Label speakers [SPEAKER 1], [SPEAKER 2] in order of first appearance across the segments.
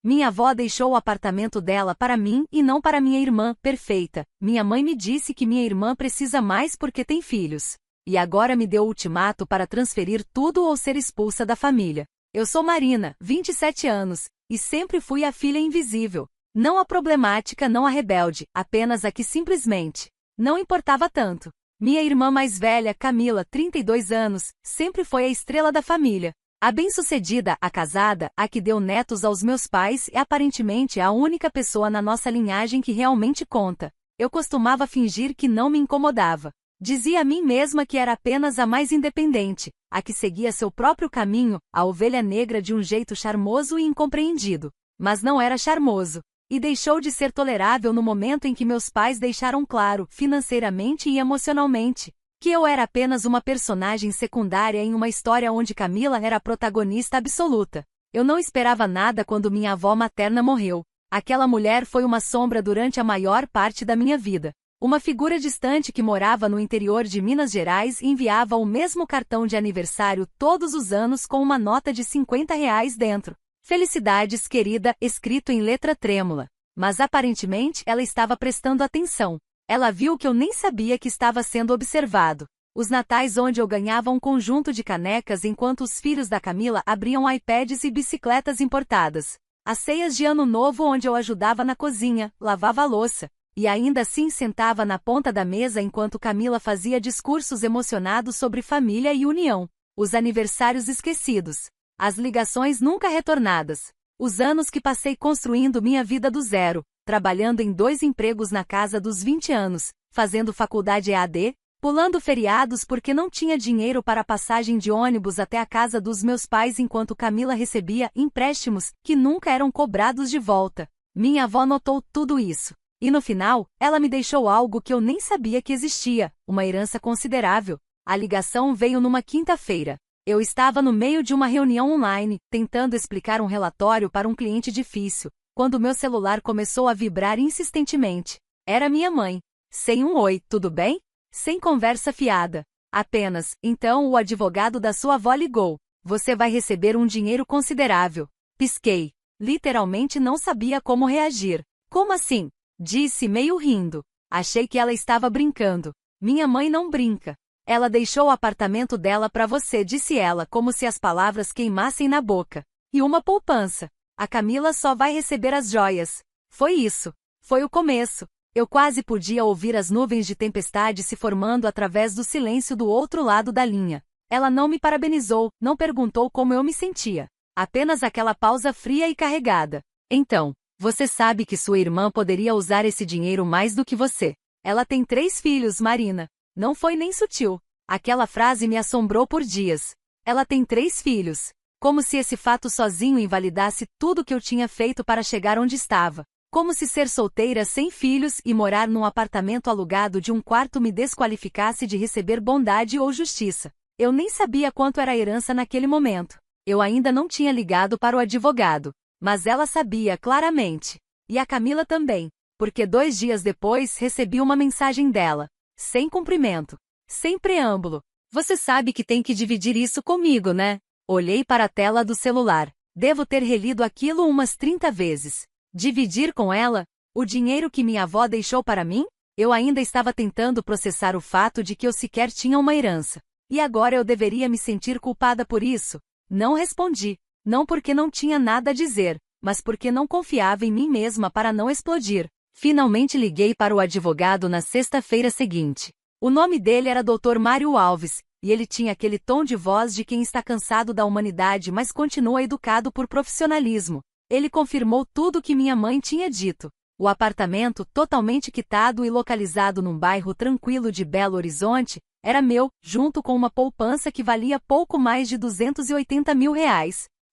[SPEAKER 1] Minha avó deixou o apartamento dela para mim e não para minha irmã, perfeita. Minha mãe me disse que minha irmã precisa mais porque tem filhos. E agora me deu o ultimato para transferir tudo ou ser expulsa da família. Eu sou Marina, 27 anos, e sempre fui a filha invisível. Não a problemática, não a rebelde, apenas a que simplesmente não importava tanto. Minha irmã mais velha, Camila, 32 anos, sempre foi a estrela da família. A bem-sucedida, a casada, a que deu netos aos meus pais e aparentemente a única pessoa na nossa linhagem que realmente conta. Eu costumava fingir que não me incomodava. Dizia a mim mesma que era apenas a mais independente, a que seguia seu próprio caminho, a ovelha negra de um jeito charmoso e incompreendido. Mas não era charmoso. E deixou de ser tolerável no momento em que meus pais deixaram claro, financeiramente e emocionalmente, que eu era apenas uma personagem secundária em uma história onde Camila era a protagonista absoluta. Eu não esperava nada quando minha avó materna morreu. Aquela mulher foi uma sombra durante a maior parte da minha vida. Uma figura distante que morava no interior de Minas Gerais e enviava o mesmo cartão de aniversário todos os anos com uma nota de R$ 50 dentro. Felicidades, querida, escrito em letra trêmula. Mas aparentemente ela estava prestando atenção. Ela viu que eu nem sabia que estava sendo observado. Os natais onde eu ganhava um conjunto de canecas enquanto os filhos da Camila abriam iPads e bicicletas importadas. As ceias de ano novo onde eu ajudava na cozinha, lavava a louça. E ainda assim sentava na ponta da mesa enquanto Camila fazia discursos emocionados sobre família e união. Os aniversários esquecidos. As ligações nunca retornadas. Os anos que passei construindo minha vida do zero, trabalhando em 2 empregos na casa dos 20 anos, fazendo faculdade EAD, pulando feriados porque não tinha dinheiro para a passagem de ônibus até a casa dos meus pais enquanto Camila recebia empréstimos que nunca eram cobrados de volta. Minha avó notou tudo isso. E no final, ela me deixou algo que eu nem sabia que existia, uma herança considerável. A ligação veio numa quinta-feira. Eu estava no meio de uma reunião online, tentando explicar um relatório para um cliente difícil, quando meu celular começou a vibrar insistentemente. Era minha mãe. Sem um oi, tudo bem? Sem conversa fiada. Apenas, então o advogado da sua avó ligou. Você vai receber um dinheiro considerável. Pisquei. Literalmente não sabia como reagir. Como assim? Disse meio rindo. Achei que ela estava brincando. Minha mãe não brinca. Ela deixou o apartamento dela para você, disse ela, como se as palavras queimassem na boca. E uma poupança. A Camila só vai receber as joias. Foi isso. Foi o começo. Eu quase podia ouvir as nuvens de tempestade se formando através do silêncio do outro lado da linha. Ela não me parabenizou, não perguntou como eu me sentia. Apenas aquela pausa fria e carregada. Então, você sabe que sua irmã poderia usar esse dinheiro mais do que você. Ela tem 3 filhos, Marina. Não foi nem sutil. Aquela frase me assombrou por dias. Ela tem 3 filhos. Como se esse fato sozinho invalidasse tudo que eu tinha feito para chegar onde estava. Como se ser solteira sem filhos e morar num apartamento alugado de um quarto me desqualificasse de receber bondade ou justiça. Eu nem sabia quanto era a herança naquele momento. Eu ainda não tinha ligado para o advogado. Mas ela sabia claramente. E a Camila também. Porque 2 dias depois recebi uma mensagem dela. Sem cumprimento. Sem preâmbulo. Você sabe que tem que dividir isso comigo, né? Olhei para a tela do celular. Devo ter relido aquilo umas 30 vezes. Dividir com ela? O dinheiro que minha avó deixou para mim? Eu ainda estava tentando processar o fato de que eu sequer tinha uma herança. E agora eu deveria me sentir culpada por isso? Não respondi. Não porque não tinha nada a dizer, mas porque não confiava em mim mesma para não explodir. Finalmente liguei para o advogado na sexta-feira seguinte. O nome dele era Dr. Mário Alves, e ele tinha aquele tom de voz de quem está cansado da humanidade mas continua educado por profissionalismo. Ele confirmou tudo o que minha mãe tinha dito. O apartamento, totalmente quitado e localizado num bairro tranquilo de Belo Horizonte, era meu, junto com uma poupança que valia pouco mais de R$ 280 mil.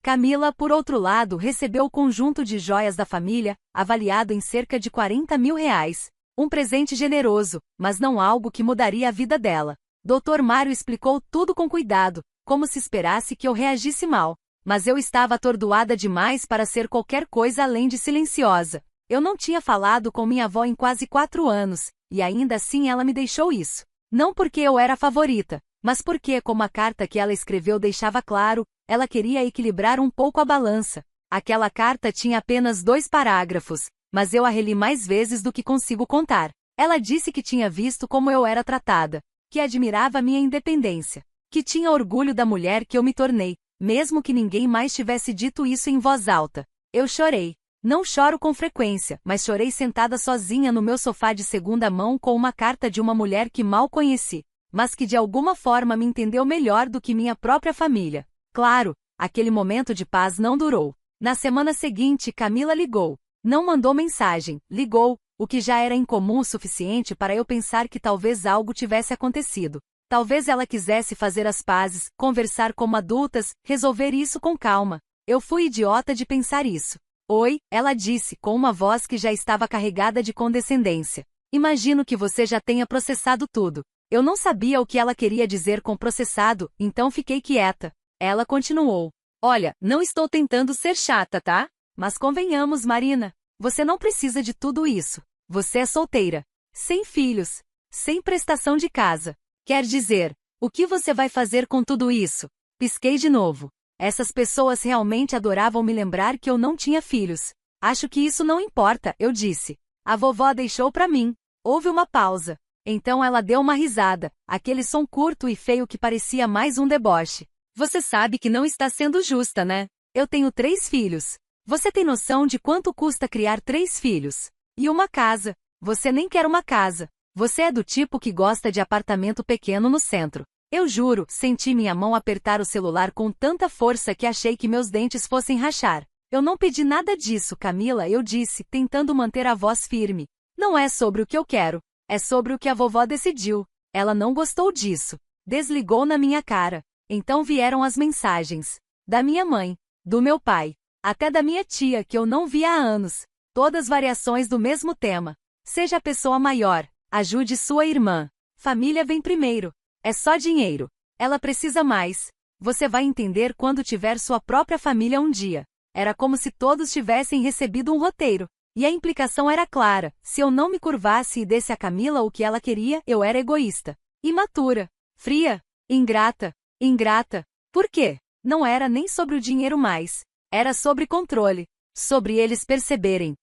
[SPEAKER 1] Camila, por outro lado, recebeu o conjunto de joias da família, avaliado em cerca de R$ 40 mil. Um presente generoso, mas não algo que mudaria a vida dela. Dr. Mário explicou tudo com cuidado, como se esperasse que eu reagisse mal. Mas eu estava atordoada demais para ser qualquer coisa além de silenciosa. Eu não tinha falado com minha avó em quase 4 anos, e ainda assim ela me deixou isso. Não porque eu era a favorita, mas porque, como a carta que ela escreveu deixava claro, ela queria equilibrar um pouco a balança. Aquela carta tinha apenas 2 parágrafos, mas eu a reli mais vezes do que consigo contar. Ela disse que tinha visto como eu era tratada, que admirava minha independência, que tinha orgulho da mulher que eu me tornei, mesmo que ninguém mais tivesse dito isso em voz alta. Eu chorei. Não choro com frequência, mas chorei sentada sozinha no meu sofá de segunda mão com uma carta de uma mulher que mal conheci, mas que de alguma forma me entendeu melhor do que minha própria família. Claro, aquele momento de paz não durou. Na semana seguinte, Camila ligou. Não mandou mensagem, ligou, o que já era incomum o suficiente para eu pensar que talvez algo tivesse acontecido. Talvez ela quisesse fazer as pazes, conversar como adultas, resolver isso com calma. Eu fui idiota de pensar isso. Oi, ela disse, com uma voz que já estava carregada de condescendência. Imagino que você já tenha processado tudo. Eu não sabia o que ela queria dizer com processado, então fiquei quieta. Ela continuou. Olha, não estou tentando ser chata, tá? Mas convenhamos, Marina, você não precisa de tudo isso. Você é solteira, sem filhos, sem prestação de casa. Quer dizer, o que você vai fazer com tudo isso? Pisquei de novo. Essas pessoas realmente adoravam me lembrar que eu não tinha filhos. Acho que isso não importa, eu disse. A vovó deixou pra mim. Houve uma pausa. Então ela deu uma risada, aquele som curto e feio que parecia mais um deboche. Você sabe que não está sendo justa, né? Eu tenho 3 filhos. Você tem noção de quanto custa criar 3 filhos? E uma casa. Você nem quer uma casa. Você é do tipo que gosta de apartamento pequeno no centro. Eu juro, senti minha mão apertar o celular com tanta força que achei que meus dentes fossem rachar. Eu não pedi nada disso, Camila, eu disse, tentando manter a voz firme. Não é sobre o que eu quero. É sobre o que a vovó decidiu. Ela não gostou disso. Desligou na minha cara. Então vieram as mensagens. Da minha mãe. Do meu pai. Até da minha tia, que eu não via há anos. Todas variações do mesmo tema. Seja a pessoa maior. Ajude sua irmã. Família vem primeiro. É só dinheiro. Ela precisa mais. Você vai entender quando tiver sua própria família um dia. Era como se todos tivessem recebido um roteiro. E a implicação era clara. Se eu não me curvasse e desse a Camila o que ela queria, eu era egoísta. Imatura. Fria. Ingrata. Ingrata. Por quê? Não era nem sobre o dinheiro mais. Era sobre controle. Sobre eles perceberem.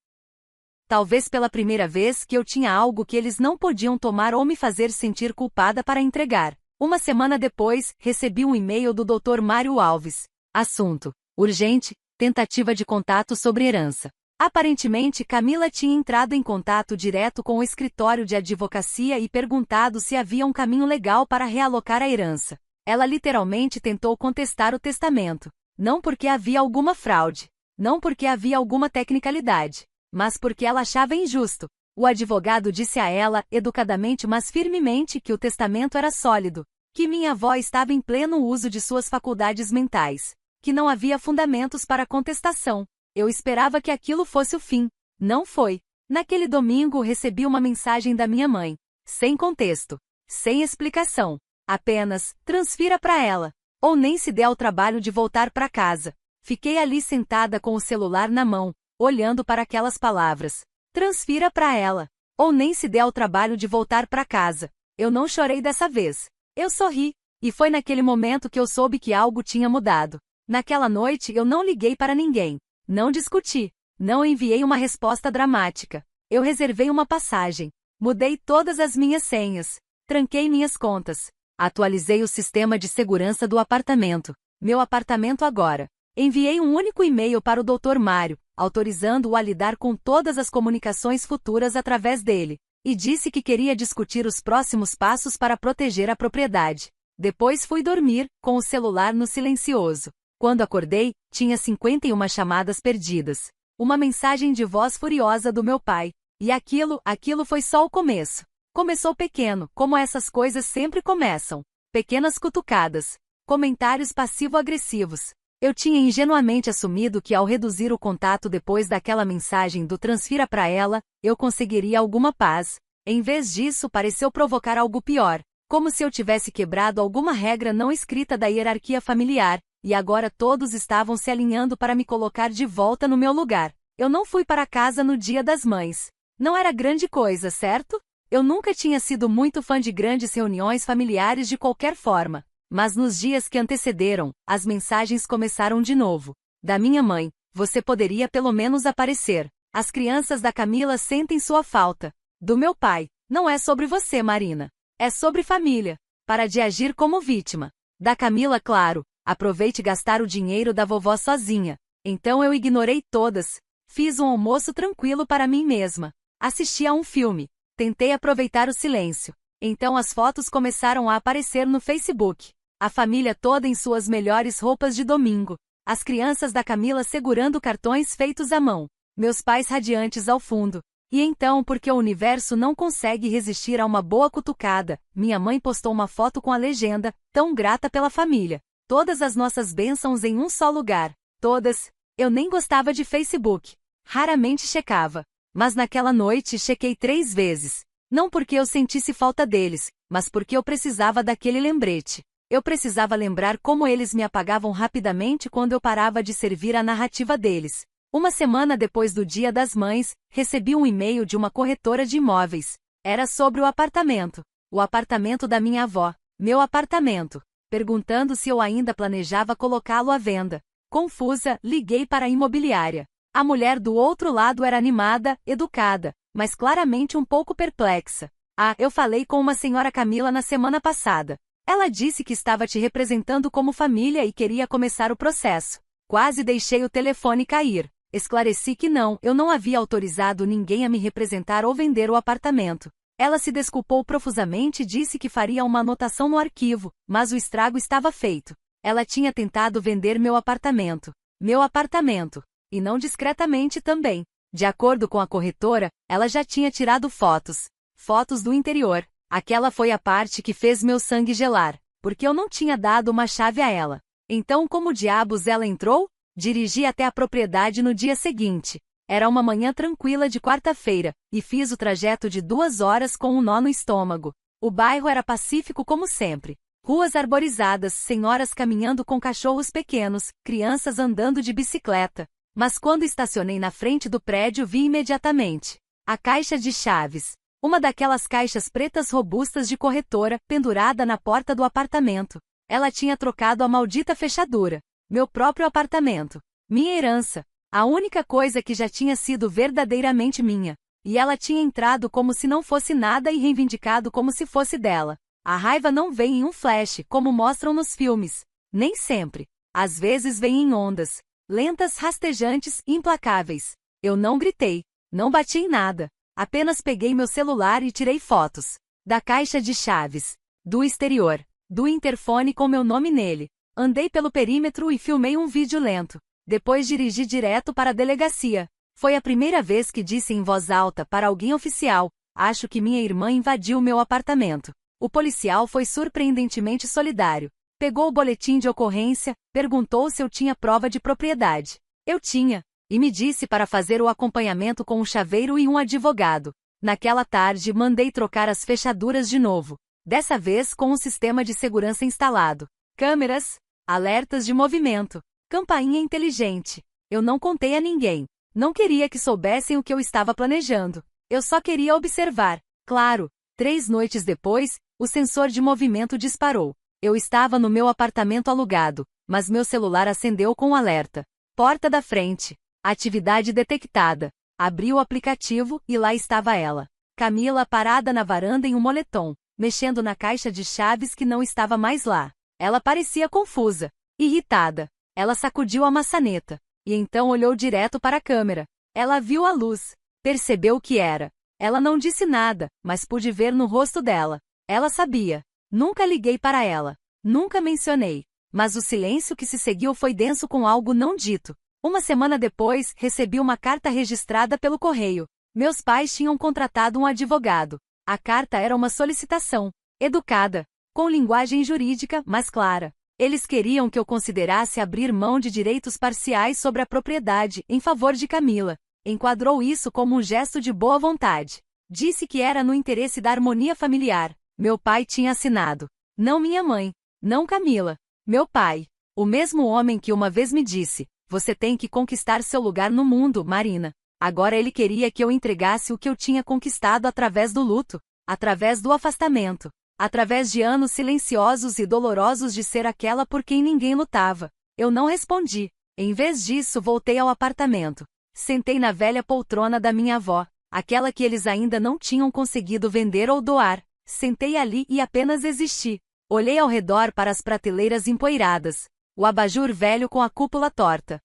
[SPEAKER 1] Talvez pela primeira vez que eu tinha algo que eles não podiam tomar ou me fazer sentir culpada para entregar. Uma semana depois, recebi um e-mail do Dr. Mário Alves. Assunto: urgente, tentativa de contato sobre herança. Aparentemente, Camila tinha entrado em contato direto com o escritório de advocacia e perguntado se havia um caminho legal para realocar a herança. Ela literalmente tentou contestar o testamento. Não porque havia alguma fraude. Não porque havia alguma tecnicalidade. Mas porque ela achava injusto. O advogado disse a ela, educadamente mas firmemente, que o testamento era sólido, que minha avó estava em pleno uso de suas faculdades mentais, que não havia fundamentos para contestação. Eu esperava que aquilo fosse o fim. Não foi. Naquele domingo recebi uma mensagem da minha mãe. Sem contexto. Sem explicação. Apenas, transfira para ela. Ou nem se dê ao trabalho de voltar para casa. Fiquei ali sentada com o celular na mão, olhando para aquelas palavras. Transfira para ela. Ou nem se dê ao trabalho de voltar para casa. Eu não chorei dessa vez. Eu sorri. E foi naquele momento que eu soube que algo tinha mudado. Naquela noite eu não liguei para ninguém. Não discuti. Não enviei uma resposta dramática. Eu reservei uma passagem. Mudei todas as minhas senhas. Tranquei minhas contas. Atualizei o sistema de segurança do apartamento. Meu apartamento agora. Enviei um único e-mail para o Dr. Mário, autorizando-o a lidar com todas as comunicações futuras através dele, e disse que queria discutir os próximos passos para proteger a propriedade. Depois fui dormir, com o celular no silencioso. Quando acordei, tinha 51 chamadas perdidas. Uma mensagem de voz furiosa do meu pai. E aquilo foi só o começo. Começou pequeno, como essas coisas sempre começam. Pequenas cutucadas. Comentários passivo-agressivos. Eu tinha ingenuamente assumido que ao reduzir o contato depois daquela mensagem do transfira para ela, eu conseguiria alguma paz. Em vez disso, pareceu provocar algo pior, como se eu tivesse quebrado alguma regra não escrita da hierarquia familiar, e agora todos estavam se alinhando para me colocar de volta no meu lugar. Eu não fui para casa no Dia das Mães. Não era grande coisa, certo? Eu nunca tinha sido muito fã de grandes reuniões familiares de qualquer forma. Mas nos dias que antecederam, as mensagens começaram de novo. Da minha mãe, Você poderia pelo menos aparecer. As crianças da Camila sentem sua falta. Do meu pai. Não é sobre você, Marina. É sobre família. Para de agir como vítima. Da Camila, claro. Aproveite gastar o dinheiro da vovó sozinha. Então eu ignorei todas. Fiz um almoço tranquilo para mim mesma. Assisti a um filme. Tentei aproveitar o silêncio. Então as fotos começaram a aparecer no Facebook. A família toda em suas melhores roupas de domingo. As crianças da Camila segurando cartões feitos à mão. Meus pais radiantes ao fundo. E então, porque o universo não consegue resistir a uma boa cutucada, minha mãe postou uma foto com a legenda, tão grata pela família. Todas as nossas bênçãos em um só lugar. Todas. Eu nem gostava de Facebook. Raramente checava. Mas naquela noite chequei 3 vezes. Não porque eu sentisse falta deles, mas porque eu precisava daquele lembrete. Eu precisava lembrar como eles me apagavam rapidamente quando eu parava de servir a narrativa deles. Uma semana depois do Dia das Mães, recebi um e-mail de uma corretora de imóveis. Era sobre o apartamento. O apartamento da minha avó. Meu apartamento. Perguntando se eu ainda planejava colocá-lo à venda. Confusa, liguei para a imobiliária. A mulher do outro lado era animada, educada, mas claramente um pouco perplexa. Eu falei com uma senhora Camila na semana passada. Ela disse que estava te representando como família e queria começar o processo. Quase deixei o telefone cair. Esclareci que não, eu não havia autorizado ninguém a me representar ou vender o apartamento. Ela se desculpou profusamente e disse que faria uma anotação no arquivo, mas o estrago estava feito. Ela tinha tentado vender meu apartamento. Meu apartamento. E não discretamente também. De acordo com a corretora, ela já tinha tirado fotos. Fotos do interior. Aquela foi a parte que fez meu sangue gelar, porque eu não tinha dado uma chave a ela. Então como diabos ela entrou? Dirigi até a propriedade no dia seguinte. Era uma manhã tranquila de quarta-feira, e fiz o trajeto de 2 horas com um nó no estômago. O bairro era pacífico como sempre. Ruas arborizadas, senhoras caminhando com cachorros pequenos, crianças andando de bicicleta. Mas quando estacionei na frente do prédio vi imediatamente a caixa de chaves. Uma daquelas caixas pretas robustas de corretora, pendurada na porta do apartamento. Ela tinha trocado a maldita fechadura. Meu próprio apartamento. Minha herança. A única coisa que já tinha sido verdadeiramente minha. E ela tinha entrado como se não fosse nada e reivindicado como se fosse dela. A raiva não vem em um flash, como mostram nos filmes. Nem sempre. Às vezes vem em ondas. Lentas, rastejantes, implacáveis. Eu não gritei. Não bati em nada. Apenas peguei meu celular e tirei fotos. Da caixa de chaves. Do exterior. Do interfone com meu nome nele. Andei pelo perímetro e filmei um vídeo lento. Depois dirigi direto para a delegacia. Foi a primeira vez que disse em voz alta para alguém oficial: acho que minha irmã invadiu meu apartamento. O policial foi surpreendentemente solidário. Pegou o boletim de ocorrência, perguntou se eu tinha prova de propriedade. Eu tinha. E me disse para fazer o acompanhamento com um chaveiro e um advogado. Naquela tarde mandei trocar as fechaduras de novo. Dessa vez com um sistema de segurança instalado. Câmeras. Alertas de movimento. Campainha inteligente. Eu não contei a ninguém. Não queria que soubessem o que eu estava planejando. Eu só queria observar. Claro. 3 noites depois, o sensor de movimento disparou. Eu estava no meu apartamento alugado, mas meu celular acendeu com um alerta. Porta da frente. Atividade detectada. Abri o aplicativo e lá estava ela. Camila parada na varanda em um moletom, mexendo na caixa de chaves que não estava mais lá. Ela parecia confusa. Irritada. Ela sacudiu a maçaneta. E então olhou direto para a câmera. Ela viu a luz. Percebeu o que era. Ela não disse nada, mas pude ver no rosto dela. Ela sabia. Nunca liguei para ela. Nunca mencionei. Mas o silêncio que se seguiu foi denso com algo não dito. Uma semana depois, recebi uma carta registrada pelo correio. Meus pais tinham contratado um advogado. A carta era uma solicitação. Educada. Com linguagem jurídica, mas clara. Eles queriam que eu considerasse abrir mão de direitos parciais sobre a propriedade, em favor de Camila. Enquadrou isso como um gesto de boa vontade. Disse que era no interesse da harmonia familiar. Meu pai tinha assinado. Não minha mãe. Não Camila. Meu pai. O mesmo homem que uma vez me disse: você tem que conquistar seu lugar no mundo, Marina. Agora ele queria que eu entregasse o que eu tinha conquistado através do luto. Através do afastamento. Através de anos silenciosos e dolorosos de ser aquela por quem ninguém lutava. Eu não respondi. Em vez disso, voltei ao apartamento. Sentei na velha poltrona da minha avó, aquela que eles ainda não tinham conseguido vender ou doar. Sentei ali e apenas existi. Olhei ao redor para as prateleiras empoeiradas, o abajur velho com a cúpula torta,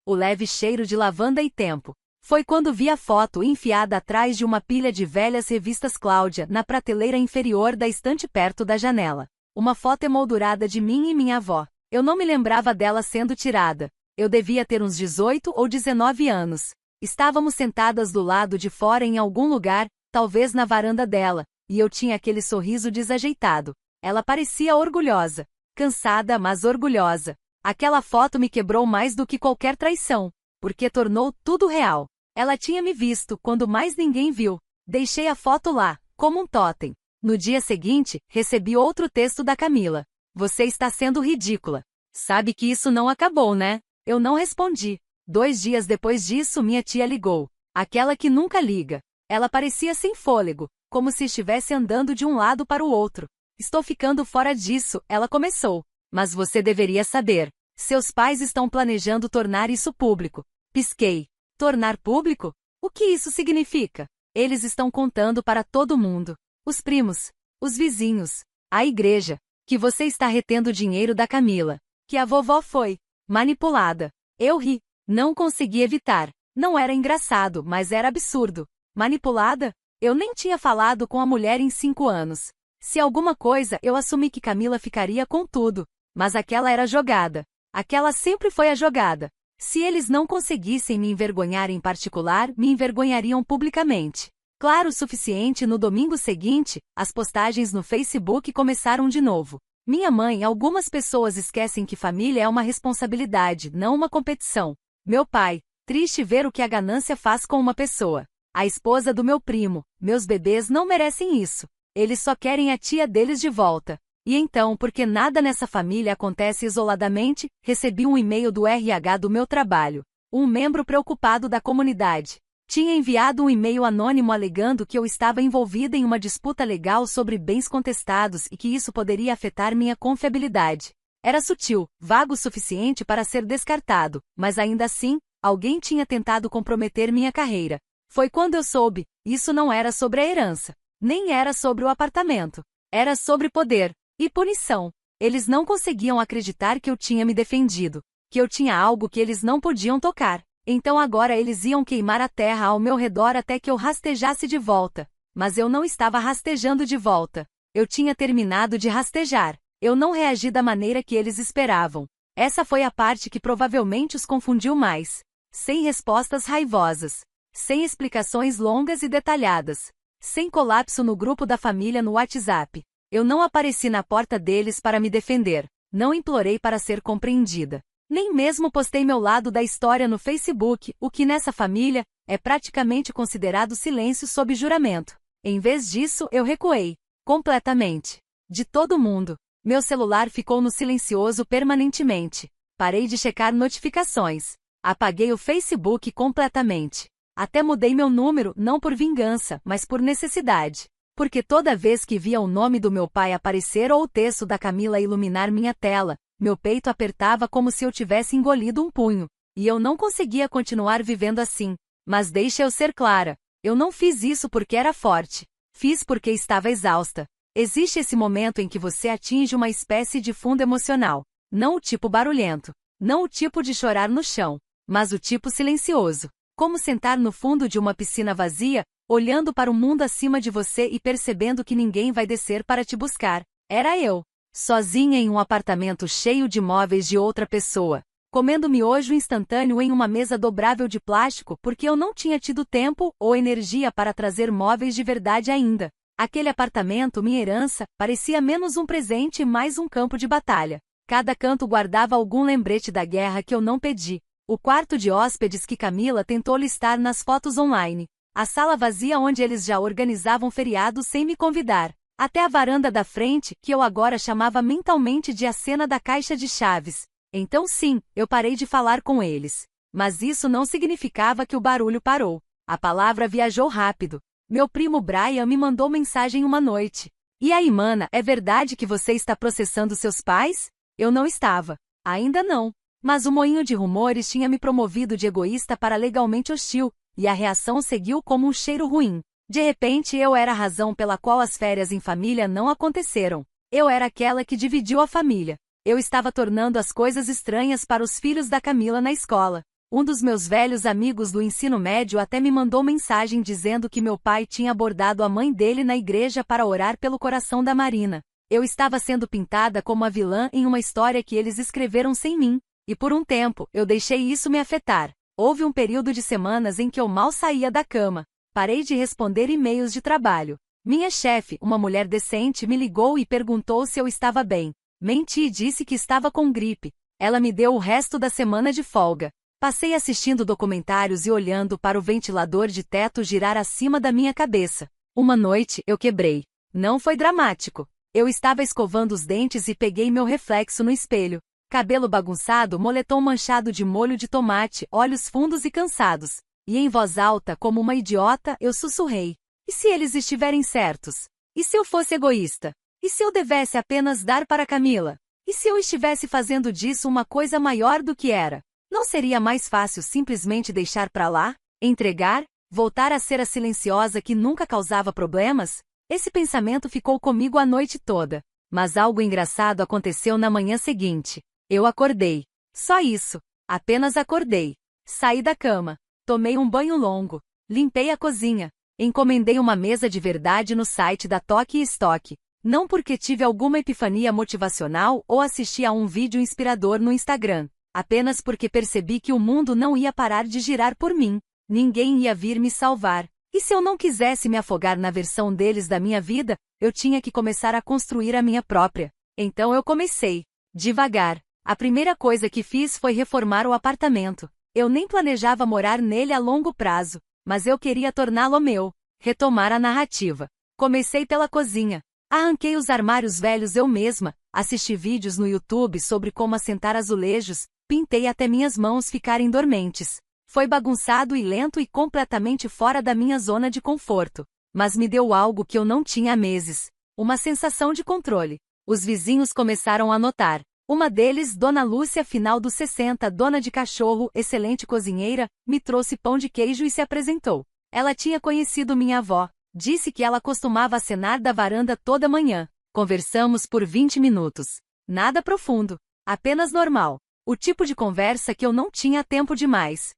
[SPEAKER 1] o leve cheiro de lavanda e tempo. Foi quando vi a foto enfiada atrás de uma pilha de velhas revistas Cláudia na prateleira inferior da estante perto da janela. Uma foto emoldurada de mim e minha avó. Eu não me lembrava dela sendo tirada. Eu devia ter uns 18 ou 19 anos. Estávamos sentadas do lado de fora em algum lugar, talvez na varanda dela, e eu tinha aquele sorriso desajeitado. Ela parecia orgulhosa. Cansada, mas orgulhosa. Aquela foto me quebrou mais do que qualquer traição, porque tornou tudo real. Ela tinha me visto quando mais ninguém viu. Deixei a foto lá, como um totem. No dia seguinte, recebi outro texto da Camila. Você está sendo ridícula. Sabe que isso não acabou, né? Eu não respondi. 2 dias depois disso, minha tia ligou. Aquela que nunca liga. Ela parecia sem fôlego, como se estivesse andando de um lado para o outro. Estou ficando fora disso, ela começou. Mas você deveria saber. Seus pais estão planejando tornar isso público. Pisquei. Tornar público? O que isso significa? Eles estão contando para todo mundo. Os primos, os vizinhos, a igreja, que você está retendo o dinheiro da Camila, que a vovó foi manipulada. Eu ri. Não consegui evitar. Não era engraçado, mas era absurdo. Manipulada? Eu nem tinha falado com a mulher em 5 anos. Se alguma coisa, eu assumi que Camila ficaria com tudo. Mas aquela era a jogada. Aquela sempre foi a jogada. Se eles não conseguissem me envergonhar em particular, me envergonhariam publicamente. Claro o suficiente, no domingo seguinte, as postagens no Facebook começaram de novo. Minha mãe, algumas pessoas esquecem que família é uma responsabilidade, não uma competição. Meu pai, triste ver o que a ganância faz com uma pessoa. A esposa do meu primo, meus bebês não merecem isso. Eles só querem a tia deles de volta. E então, porque nada nessa família acontece isoladamente, recebi um e-mail do RH do meu trabalho. Um membro preocupado da comunidade tinha enviado um e-mail anônimo alegando que eu estava envolvida em uma disputa legal sobre bens contestados e que isso poderia afetar minha confiabilidade. Era sutil, vago o suficiente para ser descartado, mas ainda assim, alguém tinha tentado comprometer minha carreira. Foi quando eu soube, isso não era sobre a herança, nem era sobre o apartamento. Era sobre poder e punição. Eles não conseguiam acreditar que eu tinha me defendido, que eu tinha algo que eles não podiam tocar. Então agora eles iam queimar a terra ao meu redor até que eu rastejasse de volta. Mas eu não estava rastejando de volta. Eu tinha terminado de rastejar. Eu não reagi da maneira que eles esperavam. Essa foi a parte que provavelmente os confundiu mais. Sem respostas raivosas. Sem explicações longas e detalhadas. Sem colapso no grupo da família no WhatsApp. Eu não apareci na porta deles para me defender. Não implorei para ser compreendida. Nem mesmo postei meu lado da história no Facebook, o que nessa família é praticamente considerado silêncio sob juramento. Em vez disso, eu recuei. Completamente. De todo mundo. Meu celular ficou no silencioso permanentemente. Parei de checar notificações. Apaguei o Facebook completamente. Até mudei meu número, não por vingança, mas por necessidade. Porque toda vez que via o nome do meu pai aparecer ou o texto da Camila iluminar minha tela, meu peito apertava como se eu tivesse engolido um punho. E eu não conseguia continuar vivendo assim. Mas deixa eu ser clara. Eu não fiz isso porque era forte. Fiz porque estava exausta. Existe esse momento em que você atinge uma espécie de fundo emocional. Não o tipo barulhento. Não o tipo de chorar no chão. Mas o tipo silencioso. Como sentar no fundo de uma piscina vazia, olhando para o mundo acima de você e percebendo que ninguém vai descer para te buscar. Era eu. Sozinha em um apartamento cheio de móveis de outra pessoa. Comendo miojo instantâneo em uma mesa dobrável de plástico porque eu não tinha tido tempo ou energia para trazer móveis de verdade ainda. Aquele apartamento, minha herança, parecia menos um presente e mais um campo de batalha. Cada canto guardava algum lembrete da guerra que eu não pedi. O quarto de hóspedes que Camila tentou listar nas fotos online. A sala vazia onde eles já organizavam feriados sem me convidar. Até a varanda da frente, que eu agora chamava mentalmente de a cena da caixa de chaves. Então sim, eu parei de falar com eles. Mas isso não significava que o barulho parou. A palavra viajou rápido. Meu primo Brian me mandou mensagem uma noite. E aí, mana, é verdade que você está processando seus pais? Eu não estava. Ainda não. Mas o moinho de rumores tinha me promovido de egoísta para legalmente hostil, e a reação seguiu como um cheiro ruim. De repente eu era a razão pela qual as férias em família não aconteceram. Eu era aquela que dividiu a família. Eu estava tornando as coisas estranhas para os filhos da Camila na escola. Um dos meus velhos amigos do ensino médio até me mandou mensagem dizendo que meu pai tinha abordado a mãe dele na igreja para orar pelo coração da Marina. Eu estava sendo pintada como a vilã em uma história que eles escreveram sem mim, e por um tempo eu deixei isso me afetar. Houve um período de semanas em que eu mal saía da cama. Parei de responder e-mails de trabalho. Minha chefe, uma mulher decente, me ligou e perguntou se eu estava bem. Menti e disse que estava com gripe. Ela me deu o resto da semana de folga. Passei assistindo documentários e olhando para o ventilador de teto girar acima da minha cabeça. Uma noite, eu quebrei. Não foi dramático. Eu estava escovando os dentes e peguei meu reflexo no espelho. Cabelo bagunçado, moletom manchado de molho de tomate, olhos fundos e cansados. E em voz alta, como uma idiota, eu sussurrei. E se eles estiverem certos? E se eu fosse egoísta? E se eu devesse apenas dar para Camila? E se eu estivesse fazendo disso uma coisa maior do que era? Não seria mais fácil simplesmente deixar para lá? Entregar? Voltar a ser a silenciosa que nunca causava problemas? Esse pensamento ficou comigo a noite toda. Mas algo engraçado aconteceu na manhã seguinte. Eu acordei. Só isso. Apenas acordei. Saí da cama. Tomei um banho longo. Limpei a cozinha. Encomendei uma mesa de verdade no site da Toque e Stock. Não porque tive alguma epifania motivacional ou assisti a um vídeo inspirador no Instagram. Apenas porque percebi que o mundo não ia parar de girar por mim. Ninguém ia vir me salvar. E se eu não quisesse me afogar na versão deles da minha vida, eu tinha que começar a construir a minha própria. Então eu comecei. Devagar. A primeira coisa que fiz foi reformar o apartamento. Eu nem planejava morar nele a longo prazo, mas eu queria torná-lo meu. Retomar a narrativa. Comecei pela cozinha. Arranquei os armários velhos eu mesma, assisti vídeos no YouTube sobre como assentar azulejos, pintei até minhas mãos ficarem dormentes. Foi bagunçado e lento e completamente fora da minha zona de conforto. Mas me deu algo que eu não tinha há meses. Uma sensação de controle. Os vizinhos começaram a notar. Uma deles, Dona Lúcia, final dos 60, dona de cachorro, excelente cozinheira, me trouxe pão de queijo e se apresentou. Ela tinha conhecido minha avó. Disse que ela costumava acenar da varanda toda manhã. Conversamos por 20 minutos. Nada profundo. Apenas normal. O tipo de conversa que eu não tinha tempo demais.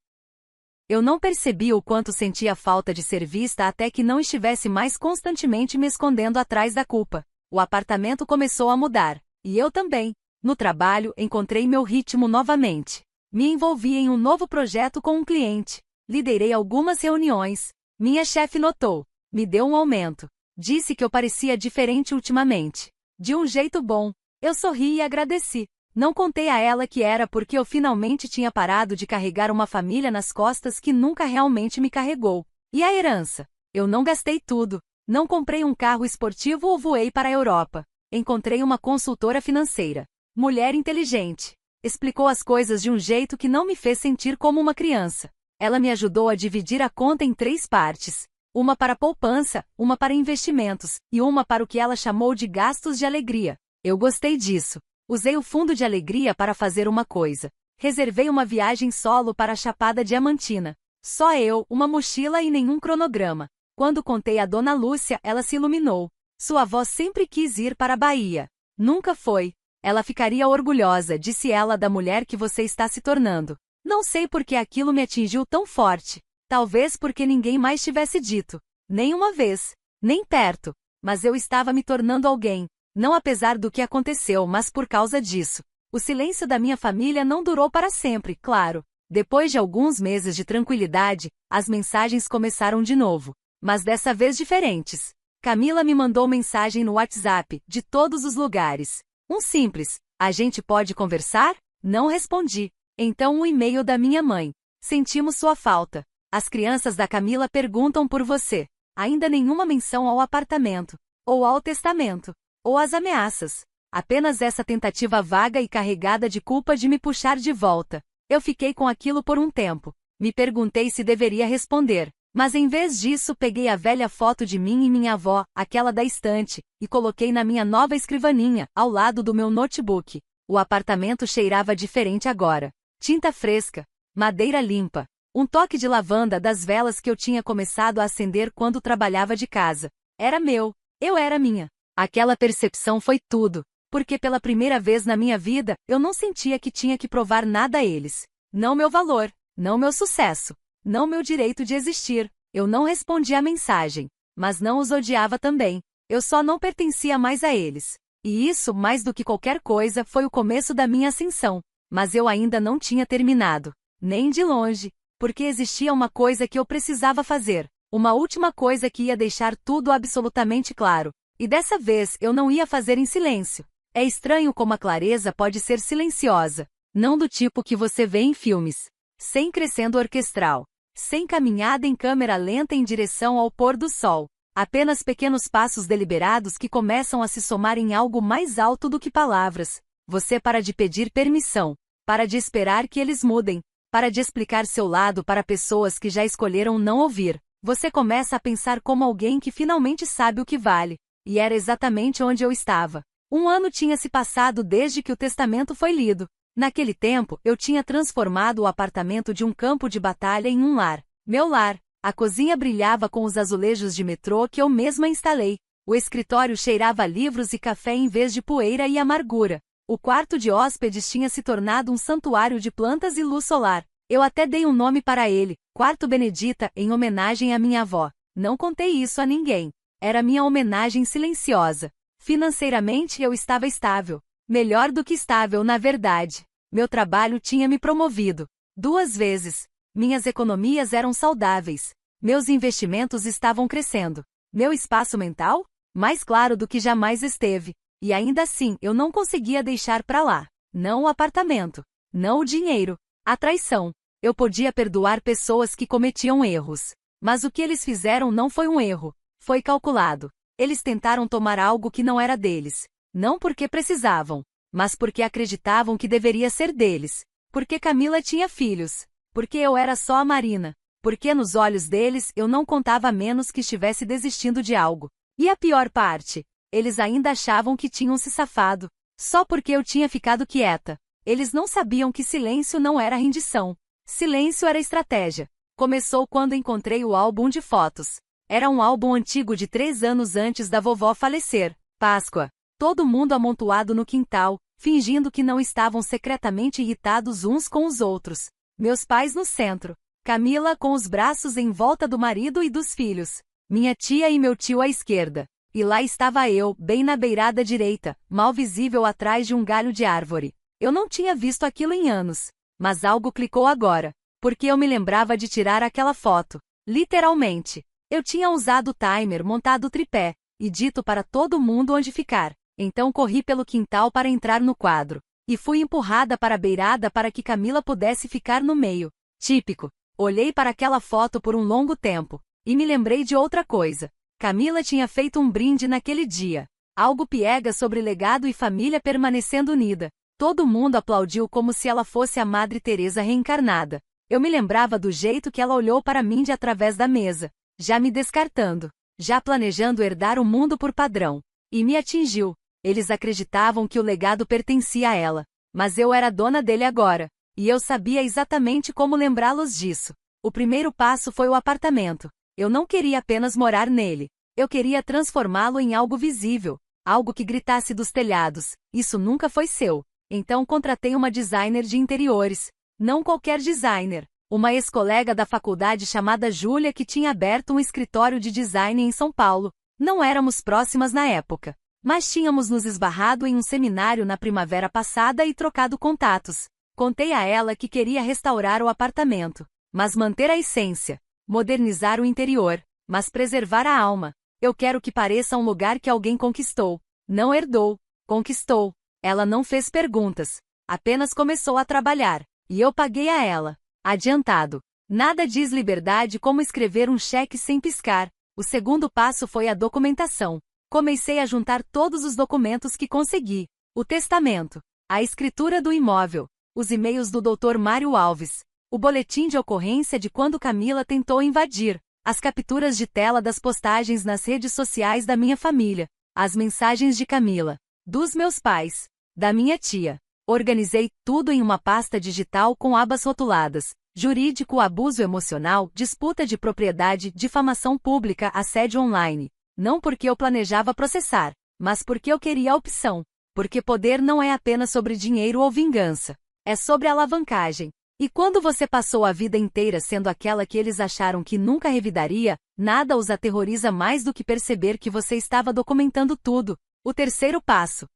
[SPEAKER 1] Eu não percebi o quanto sentia falta de ser vista até que não estivesse mais constantemente me escondendo atrás da culpa. O apartamento começou a mudar. E eu também. No trabalho, encontrei meu ritmo novamente. Me envolvi em um novo projeto com um cliente. Liderei algumas reuniões. Minha chefe notou. Me deu um aumento. Disse que eu parecia diferente ultimamente. De um jeito bom. Eu sorri e agradeci. Não contei a ela que era porque eu finalmente tinha parado de carregar uma família nas costas que nunca realmente me carregou. E a herança? Eu não gastei tudo. Não comprei um carro esportivo ou voei para a Europa. Encontrei uma consultora financeira. Mulher inteligente. Explicou as coisas de um jeito que não me fez sentir como uma criança. Ela me ajudou a dividir a conta em 3 partes. Uma para poupança, uma para investimentos, e uma para o que ela chamou de gastos de alegria. Eu gostei disso. Usei o fundo de alegria para fazer uma coisa. Reservei uma viagem solo para a Chapada Diamantina. Só eu, uma mochila e nenhum cronograma. Quando contei a Dona Lúcia, ela se iluminou. Sua avó sempre quis ir para a Bahia. Nunca foi. Ela ficaria orgulhosa, disse ela, da mulher que você está se tornando. Não sei por que aquilo me atingiu tão forte. Talvez porque ninguém mais tivesse dito. Nem uma vez. Nem perto. Mas eu estava me tornando alguém. Não apesar do que aconteceu, mas por causa disso. O silêncio da minha família não durou para sempre, claro. Depois de alguns meses de tranquilidade, as mensagens começaram de novo. Mas dessa vez diferentes. Camila me mandou mensagem no WhatsApp, de todos os lugares. Um simples, a gente pode conversar? Não respondi. Então um e-mail da minha mãe. Sentimos sua falta. As crianças da Camila perguntam por você. Ainda nenhuma menção ao apartamento. Ou ao testamento. Ou às ameaças. Apenas essa tentativa vaga e carregada de culpa de me puxar de volta. Eu fiquei com aquilo por um tempo. Me perguntei se deveria responder. Mas em vez disso peguei a velha foto de mim e minha avó, aquela da estante, e coloquei na minha nova escrivaninha, ao lado do meu notebook. O apartamento cheirava diferente agora. Tinta fresca, madeira limpa, um toque de lavanda das velas que eu tinha começado a acender quando trabalhava de casa. Era meu, eu era minha. Aquela percepção foi tudo, porque pela primeira vez na minha vida, eu não sentia que tinha que provar nada a eles. Não meu valor, não meu sucesso, não meu direito de existir. Eu não respondia à mensagem, mas não os odiava também. Eu só não pertencia mais a eles. E isso, mais do que qualquer coisa, foi o começo da minha ascensão. Mas eu ainda não tinha terminado. Nem de longe. Porque existia uma coisa que eu precisava fazer. Uma última coisa que ia deixar tudo absolutamente claro. E dessa vez eu não ia fazer em silêncio. É estranho como a clareza pode ser silenciosa. Não do tipo que você vê em filmes. Sem crescendo orquestral. Sem caminhada em câmera lenta em direção ao pôr do sol. Apenas pequenos passos deliberados que começam a se somar em algo mais alto do que palavras. Você para de pedir permissão. Para de esperar que eles mudem. Para de explicar seu lado para pessoas que já escolheram não ouvir. Você começa a pensar como alguém que finalmente sabe o que vale. E era exatamente onde eu estava. 1 ano tinha se passado desde que o testamento foi lido. Naquele tempo, eu tinha transformado o apartamento de um campo de batalha em um lar. Meu lar. A cozinha brilhava com os azulejos de metrô que eu mesma instalei. O escritório cheirava a livros e café em vez de poeira e amargura. O quarto de hóspedes tinha se tornado um santuário de plantas e luz solar. Eu até dei um nome para ele, Quarto Benedita, em homenagem à minha avó. Não contei isso a ninguém. Era minha homenagem silenciosa. Financeiramente eu estava estável. Melhor do que estável, na verdade. Meu trabalho tinha me promovido 2 vezes. Minhas economias eram saudáveis. Meus investimentos estavam crescendo. Meu espaço mental? Mais claro do que jamais esteve. E ainda assim, eu não conseguia deixar pra lá. Não o apartamento. Não o dinheiro. A traição. Eu podia perdoar pessoas que cometiam erros. Mas o que eles fizeram não foi um erro. Foi calculado. Eles tentaram tomar algo que não era deles. Não porque precisavam, mas porque acreditavam que deveria ser deles. Porque Camila tinha filhos. Porque eu era só a Marina. Porque nos olhos deles eu não contava a menos que estivesse desistindo de algo. E a pior parte, eles ainda achavam que tinham se safado. Só porque eu tinha ficado quieta. Eles não sabiam que silêncio não era rendição. Silêncio era estratégia. Começou quando encontrei o álbum de fotos. Era um álbum antigo de 3 anos antes da vovó falecer. Páscoa. Todo mundo amontoado no quintal, fingindo que não estavam secretamente irritados uns com os outros. Meus pais no centro. Camila com os braços em volta do marido e dos filhos. Minha tia e meu tio à esquerda. E lá estava eu, bem na beirada direita, mal visível atrás de um galho de árvore. Eu não tinha visto aquilo em anos. Mas algo clicou agora. Porque eu me lembrava de tirar aquela foto. Literalmente. Eu tinha usado o timer, montado o tripé, e dito para todo mundo onde ficar. Então corri pelo quintal para entrar no quadro. E fui empurrada para a beirada para que Camila pudesse ficar no meio. Típico. Olhei para aquela foto por um longo tempo. E me lembrei de outra coisa. Camila tinha feito um brinde naquele dia. Algo piega sobre legado e família permanecendo unida. Todo mundo aplaudiu como se ela fosse a Madre Teresa reencarnada. Eu me lembrava do jeito que ela olhou para mim de através da mesa. Já me descartando. Já planejando herdar o mundo por padrão. E me atingiu. Eles acreditavam que o legado pertencia a ela. Mas eu era dona dele agora. E eu sabia exatamente como lembrá-los disso. O primeiro passo foi o apartamento. Eu não queria apenas morar nele. Eu queria transformá-lo em algo visível. Algo que gritasse dos telhados. Isso nunca foi seu. Então contratei uma designer de interiores. Não qualquer designer. Uma ex-colega da faculdade chamada Júlia que tinha aberto um escritório de design em São Paulo. Não éramos próximas na época. Mas tínhamos nos esbarrado em um seminário na primavera passada e trocado contatos. Contei a ela que queria restaurar o apartamento. Mas manter a essência. Modernizar o interior. Mas preservar a alma. Eu quero que pareça um lugar que alguém conquistou. Não herdou. Conquistou. Ela não fez perguntas. Apenas começou a trabalhar. E eu paguei a ela. Adiantado. Nada diz liberdade como escrever um cheque sem piscar. O segundo passo foi a documentação. Comecei a juntar todos os documentos que consegui. O testamento. A escritura do imóvel. Os e-mails do Dr. Mário Alves. O boletim de ocorrência de quando Camila tentou invadir. As capturas de tela das postagens nas redes sociais da minha família. As mensagens de Camila. Dos meus pais. Da minha tia. Organizei tudo em uma pasta digital com abas rotuladas: jurídico, abuso emocional, disputa de propriedade, difamação pública, assédio online. Não porque eu planejava processar, mas porque eu queria a opção. Porque poder não é apenas sobre dinheiro ou vingança. É sobre alavancagem. E quando você passou a vida inteira sendo aquela que eles acharam que nunca revidaria, nada os aterroriza mais do que perceber que você estava documentando tudo. O terceiro passo.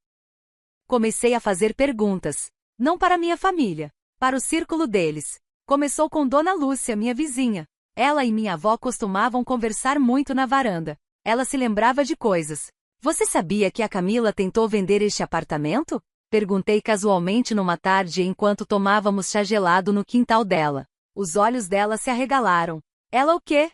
[SPEAKER 1] Comecei a fazer perguntas. Não para minha família, para o círculo deles. Começou com Dona Lúcia, minha vizinha. Ela e minha avó costumavam conversar muito na varanda. Ela se lembrava de coisas. Você sabia que a Camila tentou vender este apartamento? Perguntei casualmente numa tarde enquanto tomávamos chá gelado no quintal dela. Os olhos dela se arregalaram. Ela o quê?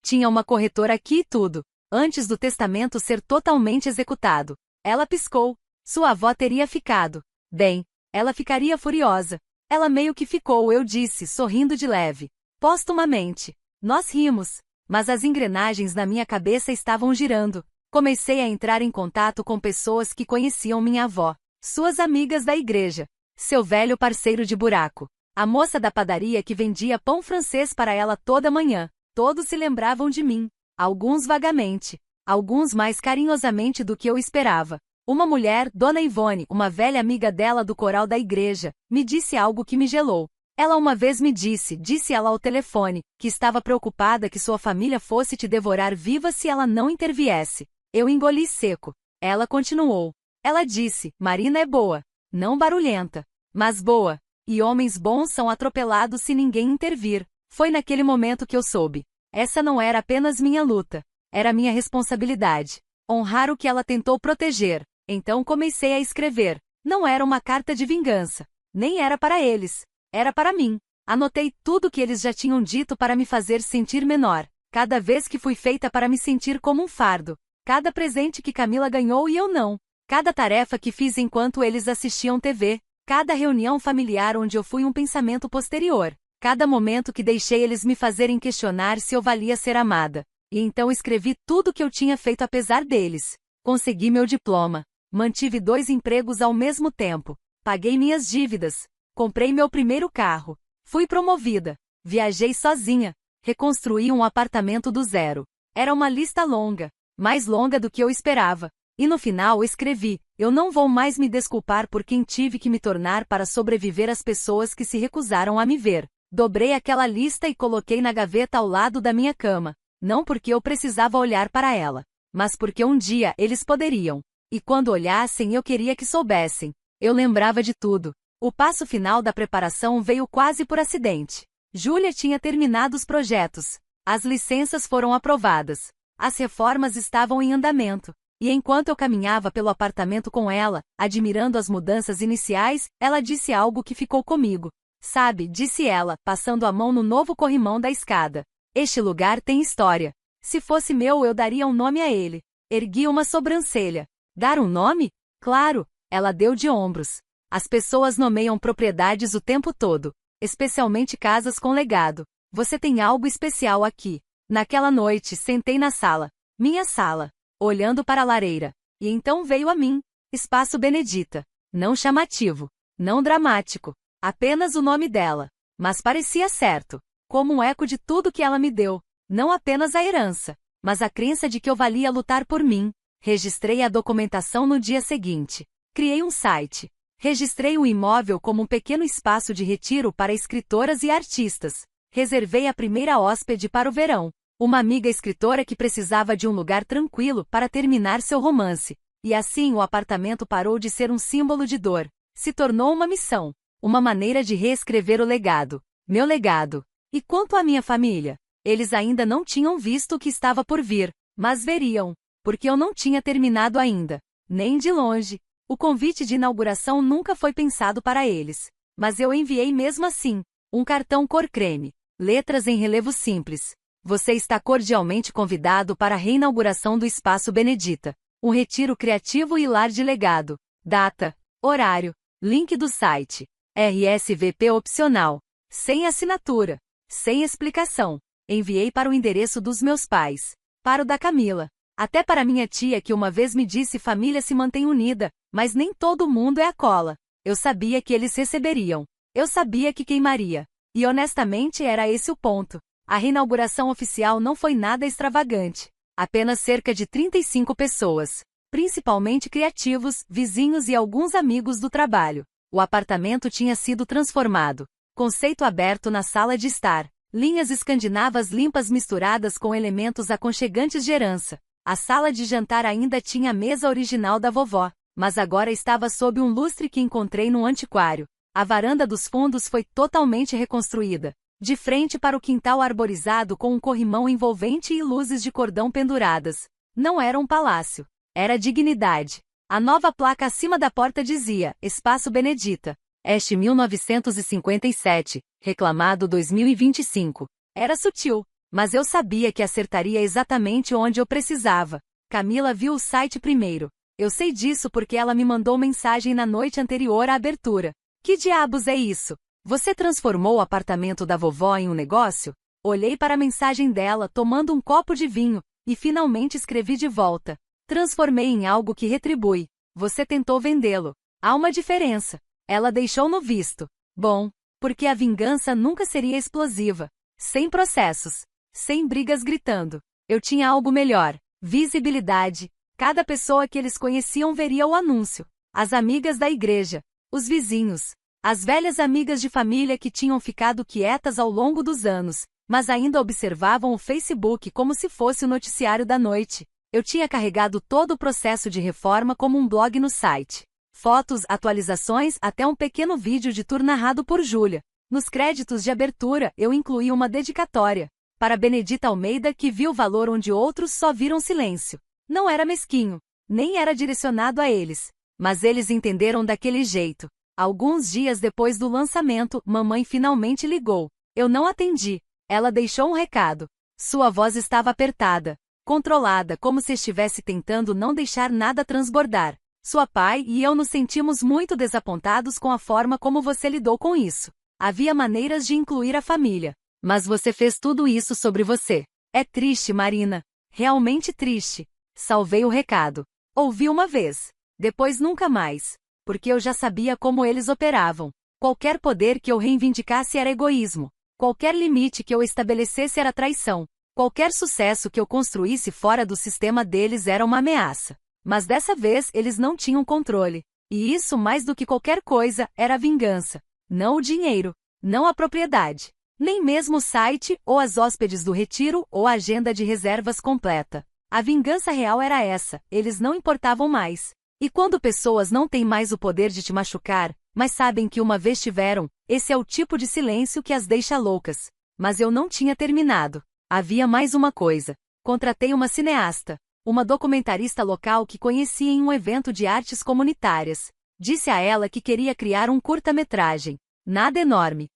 [SPEAKER 1] Tinha uma corretora aqui e tudo. Antes do testamento ser totalmente executado. Ela piscou. Sua avó teria ficado. Bem, ela ficaria furiosa. Ela meio que ficou, eu disse, sorrindo de leve. Póstumamente. Nós rimos. Mas as engrenagens na minha cabeça estavam girando. Comecei a entrar em contato com pessoas que conheciam minha avó. Suas amigas da igreja. Seu velho parceiro de buraco. A moça da padaria que vendia pão francês para ela toda manhã. Todos se lembravam de mim. Alguns vagamente. Alguns mais carinhosamente do que eu esperava. Uma mulher, Dona Ivone, uma velha amiga dela do coral da igreja, me disse algo que me gelou. Ela uma vez me disse ela ao telefone, que estava preocupada que sua família fosse te devorar viva se ela não interviesse. Eu engoli seco. Ela continuou. Ela disse, Marina é boa. Não barulhenta, mas boa. E homens bons são atropelados se ninguém intervir. Foi naquele momento que eu soube. Essa não era apenas minha luta. Era minha responsabilidade. Honrar o que ela tentou proteger. Então comecei a escrever. Não era uma carta de vingança. Nem era para eles. Era para mim. Anotei tudo que eles já tinham dito para me fazer sentir menor. Cada vez que fui feita para me sentir como um fardo. Cada presente que Camila ganhou e eu não. Cada tarefa que fiz enquanto eles assistiam TV. Cada reunião familiar onde eu fui um pensamento posterior. Cada momento que deixei eles me fazerem questionar se eu valia ser amada. E então escrevi tudo que eu tinha feito apesar deles. Consegui meu diploma. Mantive 2 empregos ao mesmo tempo. Paguei minhas dívidas. Comprei meu primeiro carro. Fui promovida. Viajei sozinha. Reconstruí um apartamento do zero. Era uma lista longa. Mais longa do que eu esperava. E no final escrevi, eu não vou mais me desculpar por quem tive que me tornar para sobreviver às pessoas que se recusaram a me ver. Dobrei aquela lista e coloquei na gaveta ao lado da minha cama. Não porque eu precisava olhar para ela, mas porque um dia eles poderiam. E quando olhassem eu queria que soubessem. Eu lembrava de tudo. O passo final da preparação veio quase por acidente. Júlia tinha terminado os projetos. As licenças foram aprovadas. As reformas estavam em andamento. E enquanto eu caminhava pelo apartamento com ela, admirando as mudanças iniciais, ela disse algo que ficou comigo. Sabe, disse ela, passando a mão no novo corrimão da escada. Este lugar tem história. Se fosse meu eu daria um nome a ele. Ergui uma sobrancelha. Dar um nome? Claro, ela deu de ombros. As pessoas nomeiam propriedades o tempo todo. Especialmente casas com legado. Você tem algo especial aqui. Naquela noite, sentei na sala. Minha sala. Olhando para a lareira. E então veio a mim. Espaço Benedita. Não chamativo. Não dramático. Apenas o nome dela. Mas parecia certo. Como um eco de tudo que ela me deu. Não apenas a herança. Mas a crença de que eu valia lutar por mim. Registrei a documentação no dia seguinte. Criei um site. Registrei o imóvel como um pequeno espaço de retiro para escritoras e artistas. Reservei a primeira hóspede para o verão. Uma amiga escritora que precisava de um lugar tranquilo para terminar seu romance. E assim o apartamento parou de ser um símbolo de dor. Se tornou uma missão. Uma maneira de reescrever o legado. Meu legado. E quanto à minha família? Eles ainda não tinham visto o que estava por vir. Mas veriam. Porque eu não tinha terminado ainda. Nem de longe. O convite de inauguração nunca foi pensado para eles. Mas eu enviei mesmo assim. Um cartão cor creme. Letras em relevo simples. Você está cordialmente convidado para a reinauguração do Espaço Benedita. Um retiro criativo e lar de legado. Data. Horário. Link do site. RSVP opcional. Sem assinatura. Sem explicação. Enviei para o endereço dos meus pais. Para o da Camila. Até para minha tia que uma vez me disse família se mantém unida, mas nem todo mundo é a cola. Eu sabia que eles receberiam. Eu sabia que queimaria. E honestamente era esse o ponto. A reinauguração oficial não foi nada extravagante. Apenas cerca de 35 pessoas. Principalmente criativos, vizinhos e alguns amigos do trabalho. O apartamento tinha sido transformado. Conceito aberto na sala de estar. Linhas escandinavas limpas misturadas com elementos aconchegantes de herança. A sala de jantar ainda tinha a mesa original da vovó, mas agora estava sob um lustre que encontrei num antiquário. A varanda dos fundos foi totalmente reconstruída. De frente para o quintal arborizado com um corrimão envolvente e luzes de cordão penduradas. Não era um palácio. Era dignidade. A nova placa acima da porta dizia, Espaço Benedita. Este 1957, reclamado 2025. Era sutil, mas eu sabia que acertaria exatamente onde eu precisava. Camila viu o site primeiro. Eu sei disso porque ela me mandou mensagem na noite anterior à abertura. Que diabos é isso? Você transformou o apartamento da vovó em um negócio? Olhei para a mensagem dela tomando um copo de vinho, e finalmente escrevi de volta. Transformei em algo que retribui. Você tentou vendê-lo. Há uma diferença. Ela deixou no visto. Bom, porque a vingança nunca seria explosiva. Sem processos. Sem brigas gritando. Eu tinha algo melhor. Visibilidade. Cada pessoa que eles conheciam veria o anúncio. As amigas da igreja. Os vizinhos. As velhas amigas de família que tinham ficado quietas ao longo dos anos, mas ainda observavam o Facebook como se fosse o noticiário da noite. Eu tinha carregado todo o processo de reforma como um blog no site. Fotos, atualizações, até um pequeno vídeo de tour narrado por Júlia. Nos créditos de abertura, eu incluí uma dedicatória. Para Benedita Almeida que viu valor onde outros só viram silêncio. Não era mesquinho, nem era direcionado a eles. Mas eles entenderam daquele jeito. Alguns dias depois do lançamento, mamãe finalmente ligou. Eu não atendi. Ela deixou um recado. Sua voz estava apertada, controlada, como se estivesse tentando não deixar nada transbordar. Sua pai e eu nos sentimos muito desapontados com a forma como você lidou com isso. Havia maneiras de incluir a família. Mas você fez tudo isso sobre você. É triste, Marina. Realmente triste. Salvei o recado. Ouvi uma vez. Depois nunca mais. Porque eu já sabia como eles operavam. Qualquer poder que eu reivindicasse era egoísmo. Qualquer limite que eu estabelecesse era traição. Qualquer sucesso que eu construísse fora do sistema deles era uma ameaça. Mas dessa vez eles não tinham controle. E isso, mais do que qualquer coisa, era a vingança. Não o dinheiro. Não a propriedade. Nem mesmo o site, ou as hóspedes do retiro, ou a agenda de reservas completa. A vingança real era essa, eles não importavam mais. E quando pessoas não têm mais o poder de te machucar, mas sabem que uma vez tiveram, esse é o tipo de silêncio que as deixa loucas. Mas eu não tinha terminado. Havia mais uma coisa. Contratei uma cineasta, uma documentarista local que conheci em um evento de artes comunitárias. Disse a ela que queria criar um curta-metragem. Nada enorme.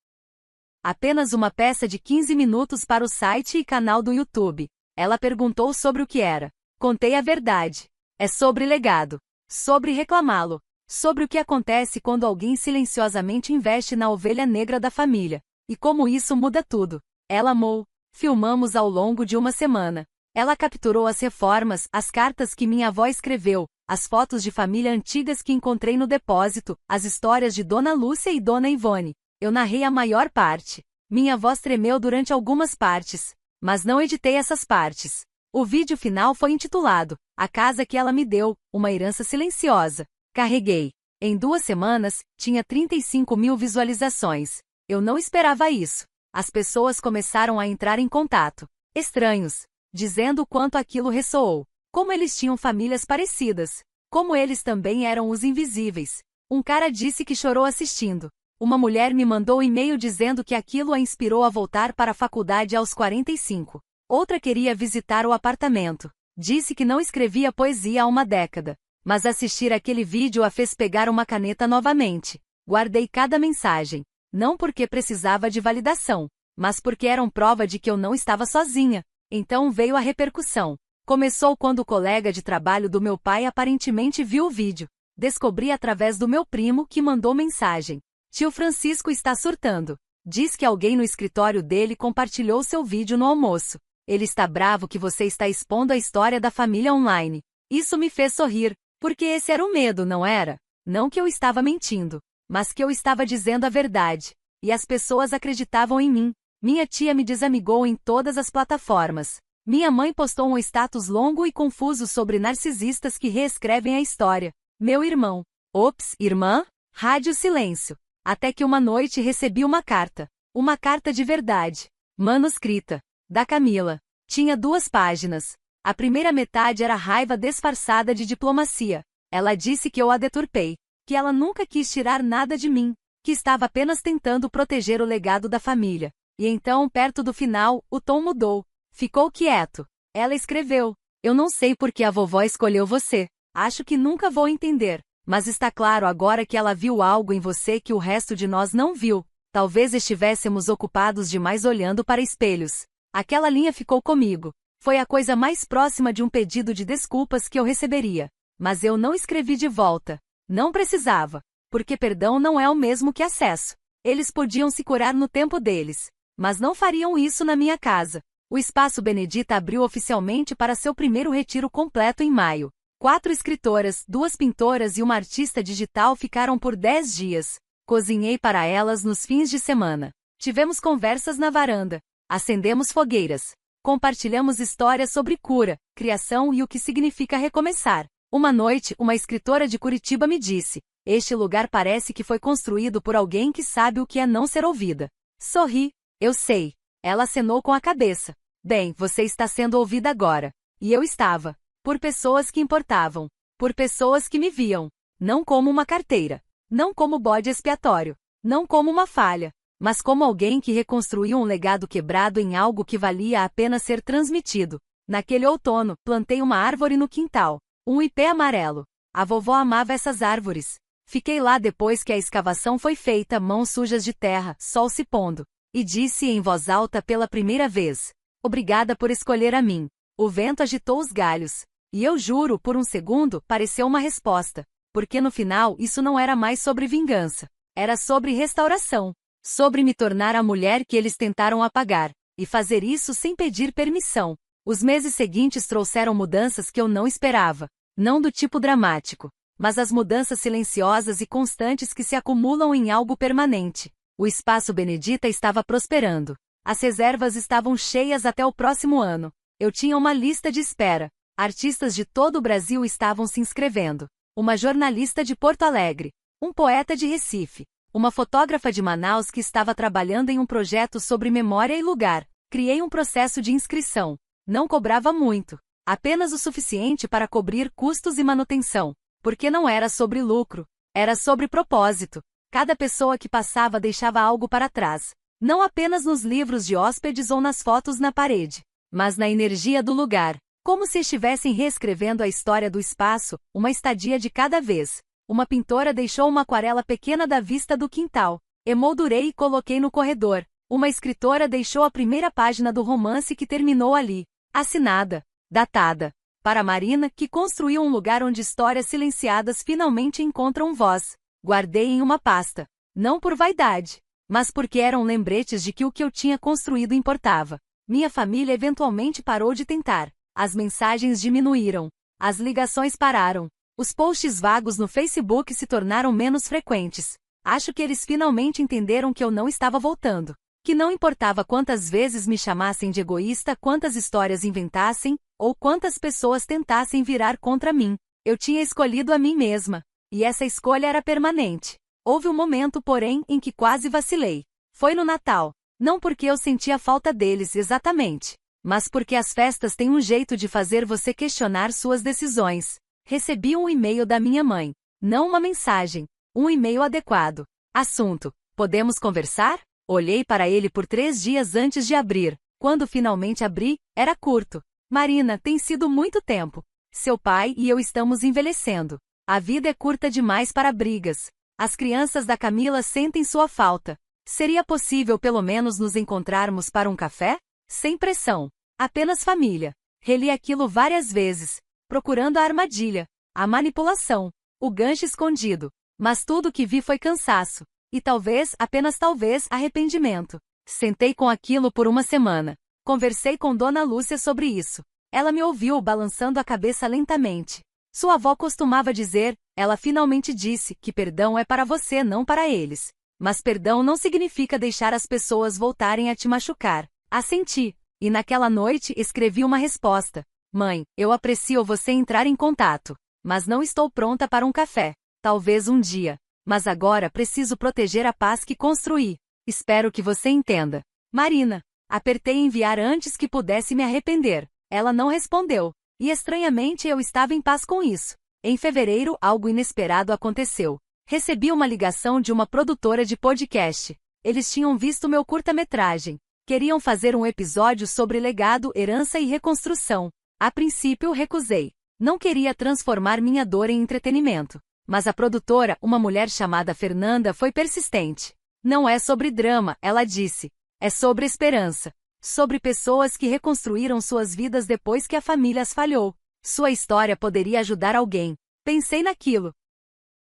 [SPEAKER 1] Apenas uma peça de 15 minutos para o site e canal do YouTube. Ela perguntou sobre o que era. Contei a verdade. É sobre legado. Sobre reclamá-lo. Sobre o que acontece quando alguém silenciosamente investe na ovelha negra da família. E como isso muda tudo. Ela amou. Filmamos ao longo de uma semana. Ela capturou as reformas, as cartas que minha avó escreveu, as fotos de família antigas que encontrei no depósito, as histórias de Dona Lúcia e Dona Ivone. Eu narrei a maior parte. Minha voz tremeu durante algumas partes. Mas não editei essas partes. O vídeo final foi intitulado A Casa que Ela Me Deu, Uma Herança Silenciosa. Carreguei. Em 2 semanas, tinha 35.000 visualizações. Eu não esperava isso. As pessoas começaram a entrar em contato. Estranhos. Dizendo o quanto aquilo ressoou. Como eles tinham famílias parecidas. Como eles também eram os invisíveis. Um cara disse que chorou assistindo. Uma mulher me mandou um e-mail dizendo que aquilo a inspirou a voltar para a faculdade aos 45. Outra queria visitar o apartamento. Disse que não escrevia poesia há uma década. Mas assistir aquele vídeo a fez pegar uma caneta novamente. Guardei cada mensagem. Não porque precisava de validação, mas porque eram prova de que eu não estava sozinha. Então veio a repercussão. Começou quando o colega de trabalho do meu pai aparentemente viu o vídeo. Descobri através do meu primo que mandou mensagem. Tio Francisco está surtando. Diz que alguém no escritório dele compartilhou seu vídeo no almoço. Ele está bravo que você está expondo a história da família online. Isso me fez sorrir, porque esse era o medo, não era? Não que eu estava mentindo. mas que eu estava dizendo a verdade. E as pessoas acreditavam em mim. Minha tia me desamigou em todas as plataformas. Minha mãe postou um status longo e confuso sobre narcisistas que reescrevem a história. Meu irmão. Ops, irmã? Rádio silêncio. Até que uma noite recebi uma carta. Uma carta de verdade. Manuscrita. Da Camila. Tinha 2 páginas. A primeira metade era raiva disfarçada de diplomacia. Ela disse que eu a deturpei. Que ela nunca quis tirar nada de mim. Que estava apenas tentando proteger o legado da família. E então, perto do final, o tom mudou. Ficou quieto. Ela escreveu: eu não sei por que a vovó escolheu você. Acho que nunca vou entender. Mas está claro agora que ela viu algo em você que o resto de nós não viu. Talvez estivéssemos ocupados demais olhando para espelhos. Aquela linha ficou comigo. Foi a coisa mais próxima de um pedido de desculpas que eu receberia. Mas eu não escrevi de volta. Não precisava. Porque perdão não é o mesmo que acesso. Eles podiam se curar no tempo deles. Mas não fariam isso na minha casa. O Espaço Benedita abriu oficialmente para seu primeiro retiro completo em maio. 4 escritoras, 2 pintoras e uma artista digital ficaram por 10 dias. Cozinhei para elas nos fins de semana. Tivemos conversas na varanda. Acendemos fogueiras. Compartilhamos histórias sobre cura, criação e o que significa recomeçar. Uma noite, uma escritora de Curitiba me disse: este lugar parece que foi construído por alguém que sabe o que é não ser ouvida. Sorri. Eu sei. Ela acenou com a cabeça. Bem, você está sendo ouvida agora. E eu estava. Por pessoas que importavam. Por pessoas que me viam. Não como uma carteira. Não como bode expiatório. Não como uma falha. Mas como alguém que reconstruiu um legado quebrado em algo que valia a pena ser transmitido. Naquele outono, plantei uma árvore no quintal. Um ipê amarelo. A vovó amava essas árvores. Fiquei lá depois que a escavação foi feita, mãos sujas de terra, sol se pondo. E disse em voz alta pela primeira vez: obrigada por escolher a mim. O vento agitou os galhos. E eu juro, por um segundo, pareceu uma resposta. Porque no final isso não era mais sobre vingança. Era sobre restauração. Sobre me tornar a mulher que eles tentaram apagar. E fazer isso sem pedir permissão. Os meses seguintes trouxeram mudanças que eu não esperava. Não do tipo dramático. Mas as mudanças silenciosas e constantes que se acumulam em algo permanente. O Espaço Benedita estava prosperando. As reservas estavam cheias até o próximo ano. Eu tinha uma lista de espera. Artistas de todo o Brasil estavam se inscrevendo. Uma jornalista de Porto Alegre. Um poeta de Recife. Uma fotógrafa de Manaus que estava trabalhando em um projeto sobre memória e lugar. Criei um processo de inscrição. Não cobrava muito. Apenas o suficiente para cobrir custos e manutenção. Porque não era sobre lucro. Era sobre propósito. Cada pessoa que passava deixava algo para trás. Não apenas nos livros de hóspedes ou nas fotos na parede. Mas na energia do lugar. Como se estivessem reescrevendo a história do espaço, uma estadia de cada vez. Uma pintora deixou uma aquarela pequena da vista do quintal. Emoldurei e coloquei no corredor. Uma escritora deixou a primeira página do romance que terminou ali. Assinada. Datada. Para Marina, que construiu um lugar onde histórias silenciadas finalmente encontram voz. Guardei em uma pasta. Não por vaidade, mas porque eram lembretes de que o que eu tinha construído importava. Minha família eventualmente parou de tentar. As mensagens diminuíram. As ligações pararam. Os posts vagos no Facebook se tornaram menos frequentes. Acho que eles finalmente entenderam que eu não estava voltando. Que não importava quantas vezes me chamassem de egoísta, quantas histórias inventassem, ou quantas pessoas tentassem virar contra mim. Eu tinha escolhido a mim mesma. E essa escolha era permanente. Houve um momento, porém, em que quase vacilei. Foi no Natal. Não porque eu sentia falta deles exatamente. Mas porque as festas têm um jeito de fazer você questionar suas decisões. Recebi um e-mail da minha mãe. Não uma mensagem. Um e-mail adequado. Assunto: podemos conversar? Olhei para ele por 3 dias antes de abrir. Quando finalmente abri, era curto. Marina, tem sido muito tempo. Seu pai e eu estamos envelhecendo. A vida é curta demais para brigas. As crianças da Camila sentem sua falta. Seria possível pelo menos nos encontrarmos para um café? Sem pressão. Apenas família. Reli aquilo várias vezes, procurando a armadilha, a manipulação, o gancho escondido. Mas tudo que vi foi cansaço. E talvez, apenas talvez, arrependimento. Sentei com aquilo por uma semana. Conversei com Dona Lúcia sobre isso. Ela me ouviu balançando a cabeça lentamente. Sua avó costumava dizer, ela finalmente disse, que perdão é para você, não para eles. Mas perdão não significa deixar as pessoas voltarem a te machucar. Assenti. E naquela noite escrevi uma resposta. Mãe, eu aprecio você entrar em contato. Mas não estou pronta para um café. Talvez um dia. Mas agora preciso proteger a paz que construí. Espero que você entenda. Marina. Apertei enviar antes que pudesse me arrepender. Ela não respondeu. E estranhamente eu estava em paz com isso. Em fevereiro, algo inesperado aconteceu. Recebi uma ligação de uma produtora de podcast. Eles tinham visto meu curta-metragem. Queriam fazer um episódio sobre legado, herança e reconstrução. A princípio, recusei. Não queria transformar minha dor em entretenimento. Mas a produtora, uma mulher chamada Fernanda, foi persistente. Não é sobre drama, ela disse. É sobre esperança. Sobre pessoas que reconstruíram suas vidas depois que a família as falhou. Sua história poderia ajudar alguém. Pensei naquilo.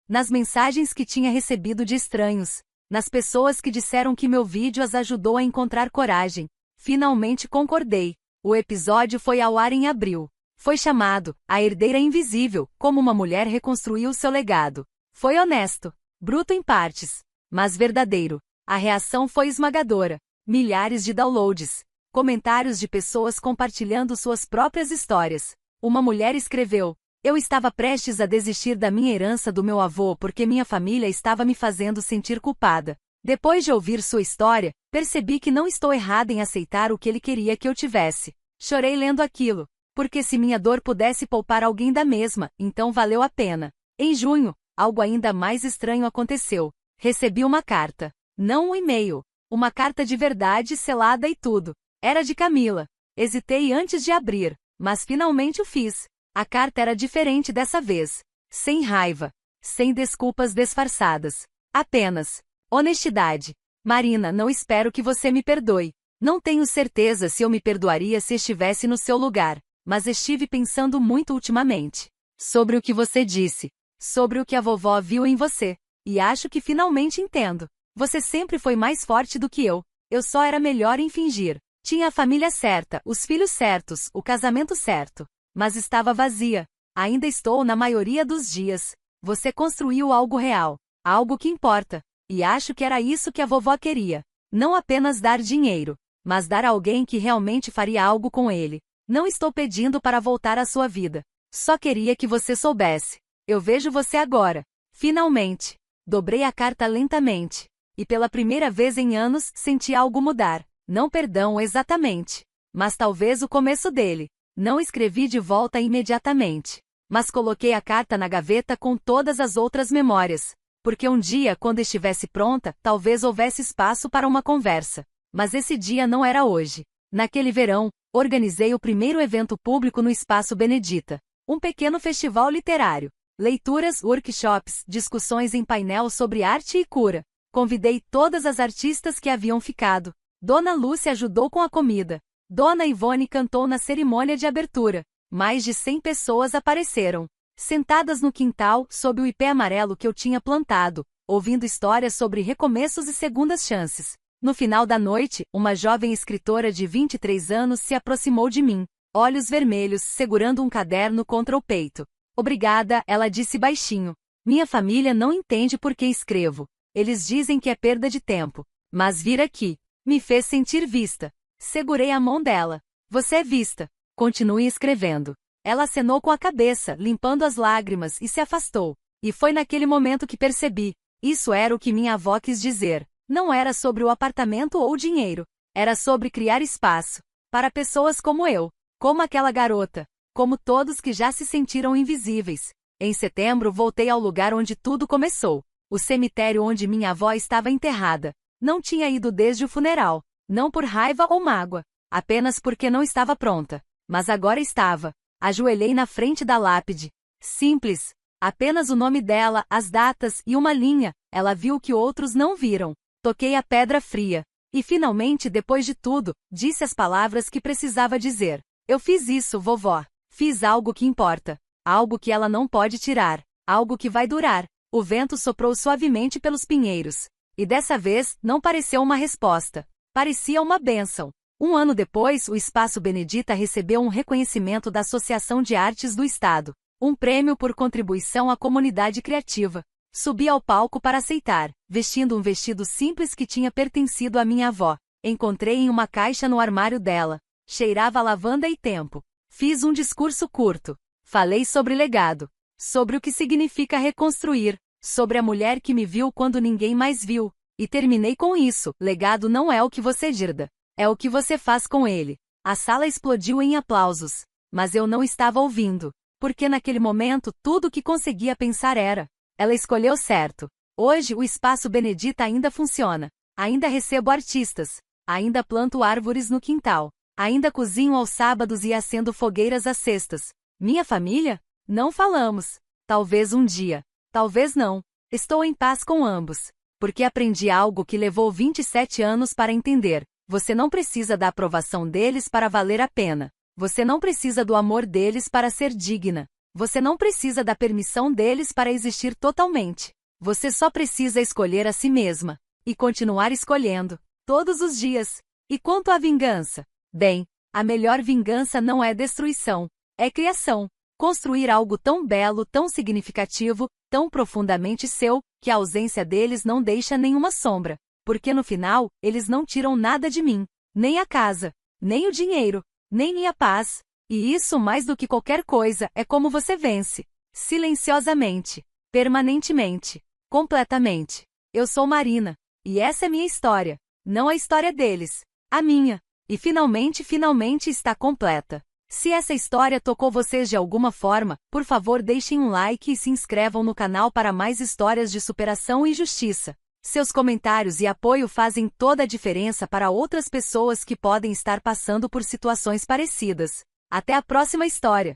[SPEAKER 1] Nas mensagens que tinha recebido de estranhos. Nas pessoas que disseram que meu vídeo as ajudou a encontrar coragem. Finalmente concordei. O episódio foi ao ar em abril. Foi chamado A Herdeira Invisível, como uma mulher reconstruiu seu legado. Foi honesto. Bruto em partes. Mas verdadeiro. A reação foi esmagadora. Milhares de downloads. Comentários de pessoas compartilhando suas próprias histórias. Uma mulher escreveu: eu estava prestes a desistir da minha herança do meu avô porque minha família estava me fazendo sentir culpada. Depois de ouvir sua história, percebi que não estou errada em aceitar o que ele queria que eu tivesse. Chorei lendo aquilo. Porque se minha dor pudesse poupar alguém da mesma, então valeu a pena. Em junho, algo ainda mais estranho aconteceu. Recebi uma carta. Não um e-mail. Uma carta de verdade selada e tudo. Era de Camila. Hesitei antes de abrir, mas finalmente o fiz. A carta era diferente dessa vez. Sem raiva. Sem desculpas disfarçadas. Apenas honestidade. Marina, não espero que você me perdoe. Não tenho certeza se eu me perdoaria se estivesse no seu lugar, mas estive pensando muito ultimamente. Sobre o que você disse. Sobre o que a vovó viu em você. E acho que finalmente entendo. Você sempre foi mais forte do que eu. Eu só era melhor em fingir. Tinha a família certa, os filhos certos, o casamento certo. Mas estava vazia. Ainda estou na maioria dos dias. Você construiu algo real. Algo que importa. E acho que era isso que a vovó queria. Não apenas dar dinheiro, mas dar a alguém que realmente faria algo com ele. Não estou pedindo para voltar à sua vida. Só queria que você soubesse. Eu vejo você agora. Finalmente. Dobrei a carta lentamente. E pela primeira vez em anos, senti algo mudar. Não perdão exatamente. Mas talvez o começo dele. Não escrevi de volta imediatamente. Mas coloquei a carta na gaveta com todas as outras memórias. Porque um dia, quando estivesse pronta, talvez houvesse espaço para uma conversa. Mas esse dia não era hoje. Naquele verão, organizei o primeiro evento público no Espaço Benedita. Um pequeno festival literário. Leituras, workshops, discussões em painel sobre arte e cura. Convidei todas as artistas que haviam ficado. Dona Lúcia ajudou com a comida. Dona Ivone cantou na cerimônia de abertura. Mais de 100 pessoas apareceram. Sentadas no quintal, sob o ipê amarelo que eu tinha plantado, ouvindo histórias sobre recomeços e segundas chances. No final da noite, uma jovem escritora de 23 anos se aproximou de mim, olhos vermelhos, segurando um caderno contra o peito. Obrigada, ela disse baixinho. Minha família não entende por que escrevo. Eles dizem que é perda de tempo. Mas vir aqui me fez sentir vista. Segurei a mão dela. Você é vista. Continue escrevendo. Ela acenou com a cabeça, limpando as lágrimas, e se afastou. E foi naquele momento que percebi. Isso era o que minha avó quis dizer. Não era sobre o apartamento ou o dinheiro. Era sobre criar espaço. Para pessoas como eu. Como aquela garota. Como todos que já se sentiram invisíveis. Em setembro voltei ao lugar onde tudo começou. O cemitério onde minha avó estava enterrada. Não tinha ido desde o funeral. Não por raiva ou mágoa. Apenas porque não estava pronta. Mas agora estava. Ajoelhei na frente da lápide. Simples. Apenas o nome dela, as datas e uma linha. Ela viu o que outros não viram. Toquei a pedra fria. E finalmente, depois de tudo, disse as palavras que precisava dizer. Eu fiz isso, vovó. Fiz algo que importa. Algo que ela não pode tirar. Algo que vai durar. O vento soprou suavemente pelos pinheiros. E dessa vez, não pareceu uma resposta. Parecia uma bênção. Um ano depois, o Espaço Benedita recebeu um reconhecimento da Associação de Artes do Estado. Um prêmio por contribuição à comunidade criativa. Subi ao palco para aceitar, vestindo um vestido simples que tinha pertencido à minha avó. Encontrei em uma caixa no armário dela. Cheirava a lavanda e tempo. Fiz um discurso curto. Falei sobre legado. Sobre o que significa reconstruir. Sobre a mulher que me viu quando ninguém mais viu. E terminei com isso: legado não é o que você herda, é o que você faz com ele. A sala explodiu em aplausos. Mas eu não estava ouvindo. Porque naquele momento tudo o que conseguia pensar era: ela escolheu certo. Hoje o Espaço Benedita ainda funciona. Ainda recebo artistas. Ainda planto árvores no quintal. Ainda cozinho aos sábados e acendo fogueiras às sextas. Minha família? Não falamos. Talvez um dia. Talvez não. Estou em paz com ambos. Porque aprendi algo que levou 27 anos para entender. Você não precisa da aprovação deles para valer a pena. Você não precisa do amor deles para ser digna. Você não precisa da permissão deles para existir totalmente. Você só precisa escolher a si mesma. E continuar escolhendo. Todos os dias. E quanto à vingança? Bem, a melhor vingança não é destruição. É criação. Construir algo tão belo, tão significativo, tão profundamente seu, que a ausência deles não deixa nenhuma sombra. Porque no final, eles não tiram nada de mim. Nem a casa. Nem o dinheiro. Nem minha paz. E isso, mais do que qualquer coisa, é como você vence. Silenciosamente. Permanentemente. Completamente. Eu sou Marina. E essa é minha história. Não a história deles. A minha. E finalmente está completa. Se essa história tocou vocês de alguma forma, por favor deixem um like e se inscrevam no canal para mais histórias de superação e justiça. Seus comentários e apoio fazem toda a diferença para outras pessoas que podem estar passando por situações parecidas. Até a próxima história!